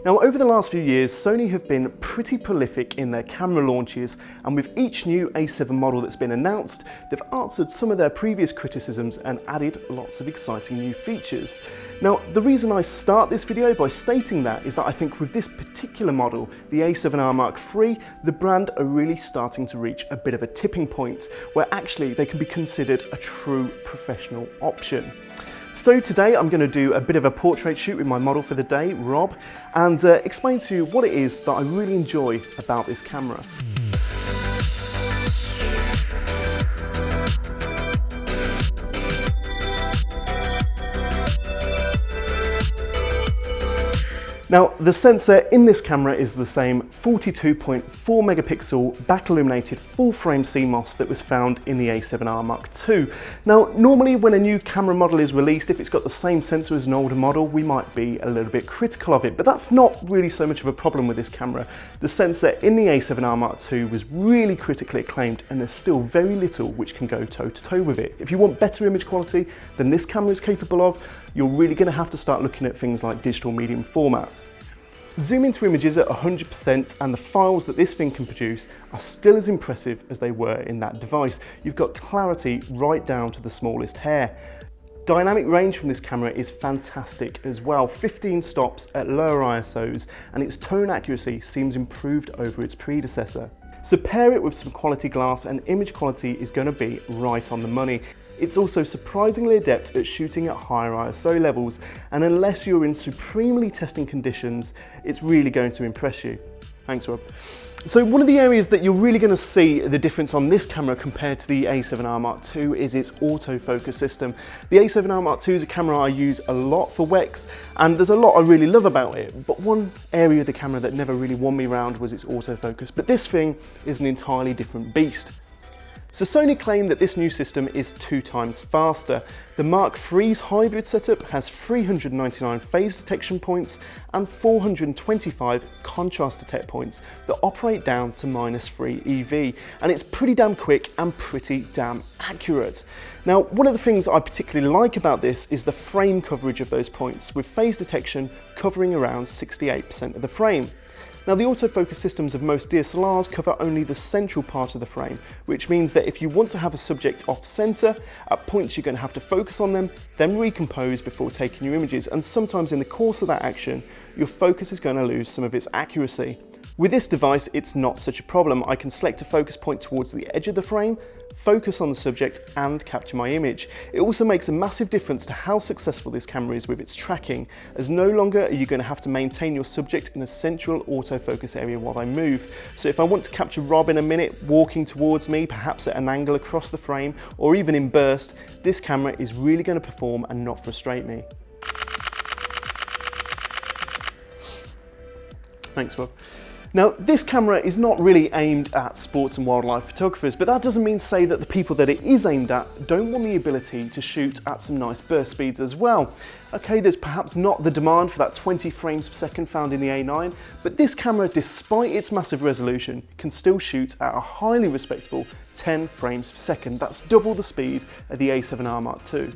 Now, over the last few years, Sony have been pretty prolific in their camera launches, and with each new A7 model that's been announced, they've answered some of their previous criticisms and added lots of exciting new features. Now, the reason I start this video by stating that is that I think with this particular model, the A7R Mark III, the brand are really starting to reach a bit of a tipping point where actually they can be considered a true professional option. So today I'm going to do a bit of a portrait shoot with my model for the day, Rob, and explain to you what it is that I really enjoy about this camera. Now, the sensor in this camera is the same 42.4 megapixel back illuminated full frame CMOS that was found in the A7R Mark II. Now, normally when a new camera model is released, if it's got the same sensor as an older model, we might be a little bit critical of it, but that's not really so much of a problem with this camera. The sensor in the A7R Mark II was really critically acclaimed, and there's still very little which can go toe to toe with it. If you want better image quality than this camera is capable of, you're really going to have to start looking at things like digital medium formats. Zoom into images at 100% and the files that this thing can produce are still as impressive as they were in that device. You've got clarity right down to the smallest hair. Dynamic range from this camera is fantastic as well, 15 stops at lower ISOs, and its tone accuracy seems improved over its predecessor. So pair it with some quality glass and image quality is going to be right on the money. It's also surprisingly adept at shooting at higher ISO levels, and unless you're in supremely testing conditions, it's really going to impress you. Thanks, Rob. So one of the areas that you're really going to see the difference on this camera compared to the A7R Mark II is its autofocus system. The A7R Mark II is a camera I use a lot for WEX, and there's a lot I really love about it, but one area of the camera that never really won me round was its autofocus, but this thing is an entirely different beast. So Sony claim that this new system is 2 times faster. The Mark III's hybrid setup has 399 phase detection points and 425 contrast detect points that operate down to -3 EV, and it's pretty damn quick and pretty damn accurate. Now, one of the things I particularly like about this is the frame coverage of those points, with phase detection covering around 68% of the frame. Now, the autofocus systems of most DSLRs cover only the central part of the frame, which means that if you want to have a subject off center, at points you're going to have to focus on them, then recompose before taking your images, and sometimes in the course of that action, your focus is going to lose some of its accuracy. With this device, it's not such a problem. I can select a focus point towards the edge of the frame, focus on the subject and capture my image. It also makes a massive difference to how successful this camera is with its tracking, as no longer are you going to have to maintain your subject in a central autofocus area while I move. So if I want to capture Rob in a minute walking towards me, perhaps at an angle across the frame or even in burst, this camera is really going to perform and not frustrate me. Thanks, Rob. Now, this camera is not really aimed at sports and wildlife photographers, but that doesn't mean to say that the people that it is aimed at don't want the ability to shoot at some nice burst speeds as well. Okay, there's perhaps not the demand for that 20 frames per second found in the A9, but this camera, despite its massive resolution, can still shoot at a highly respectable 10 frames per second. That's double the speed of the A7R Mark II.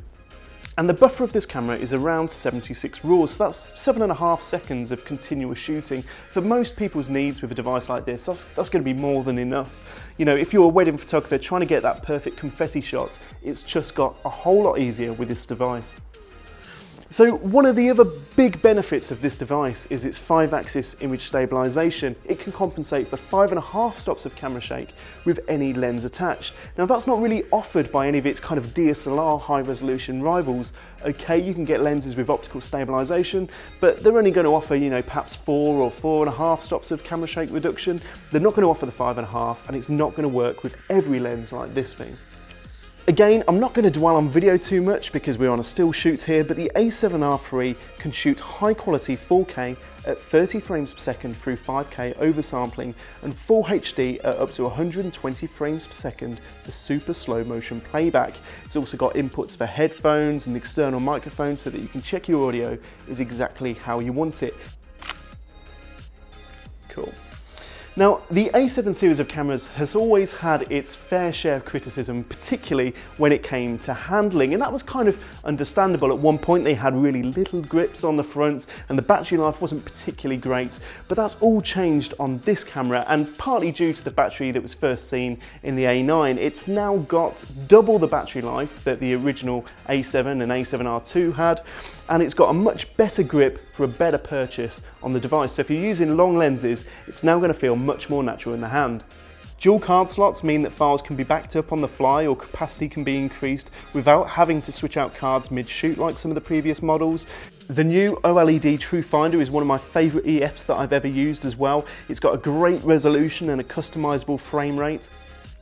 And the buffer of this camera is around 76 RAWs, so that's 7.5 seconds of continuous shooting. For most people's needs with a device like this, that's going to be more than enough. You know, if you're a wedding photographer trying to get that perfect confetti shot, it's just got a whole lot easier with this device. So one of the other big benefits of this device is its 5-axis image stabilisation. It can compensate for 5.5 stops of camera shake with any lens attached. Now, that's not really offered by any of its kind of DSLR high resolution rivals. Okay, you can get lenses with optical stabilisation, but they're only going to offer, you know, perhaps 4 or 4.5 stops of camera shake reduction. They're not going to offer the 5.5, and it's not going to work with every lens like this thing. Again, I'm not going to dwell on video too much because we're on a still shoot here, but the A7R III can shoot high quality 4K at 30 frames per second through 5K oversampling and Full HD at up to 120 frames per second for super slow motion playback. It's also got inputs for headphones and external microphones so that you can check your audio is exactly how you want it. Cool. Now, the A7 series of cameras has always had its fair share of criticism, particularly when it came to handling, and that was kind of understandable. At one point they had really little grips on the fronts and the battery life wasn't particularly great, but that's all changed on this camera, and partly due to the battery that was first seen in the A9. It's now got double the battery life that the original A7 and A7R II had, and it's got a much better grip for a better purchase on the device. So if you're using long lenses, it's now going to feel much more natural in the hand. Dual card slots mean that files can be backed up on the fly or capacity can be increased without having to switch out cards mid-shoot like some of the previous models. The new OLED True Finder is one of my favourite EFs that I've ever used as well. It's got a great resolution and a customisable frame rate.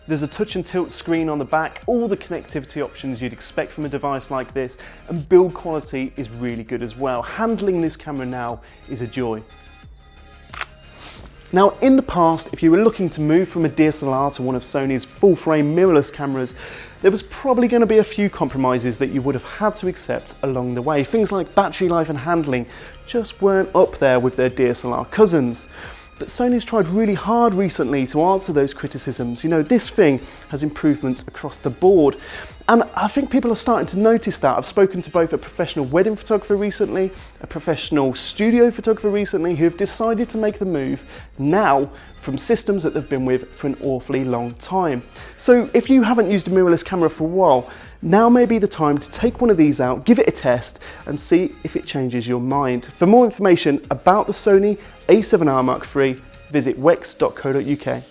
There's a touch and tilt screen on the back, all the connectivity options you'd expect from a device like this, and build quality is really good as well. Handling this camera now is a joy. Now, in the past, if you were looking to move from a DSLR to one of Sony's full-frame mirrorless cameras, there was probably going to be a few compromises that you would have had to accept along the way. Things like battery life and handling just weren't up there with their DSLR cousins. But Sony's tried really hard recently to answer those criticisms. You know, this thing has improvements across the board. And I think people are starting to notice that. I've spoken to both a professional wedding photographer recently, a professional studio photographer recently, who have decided to make the move now from systems that they've been with for an awfully long time. So if you haven't used a mirrorless camera for a while, now may be the time to take one of these out, give it a test, and see if it changes your mind. For more information about the Sony A7R Mark III, visit wex.co.uk.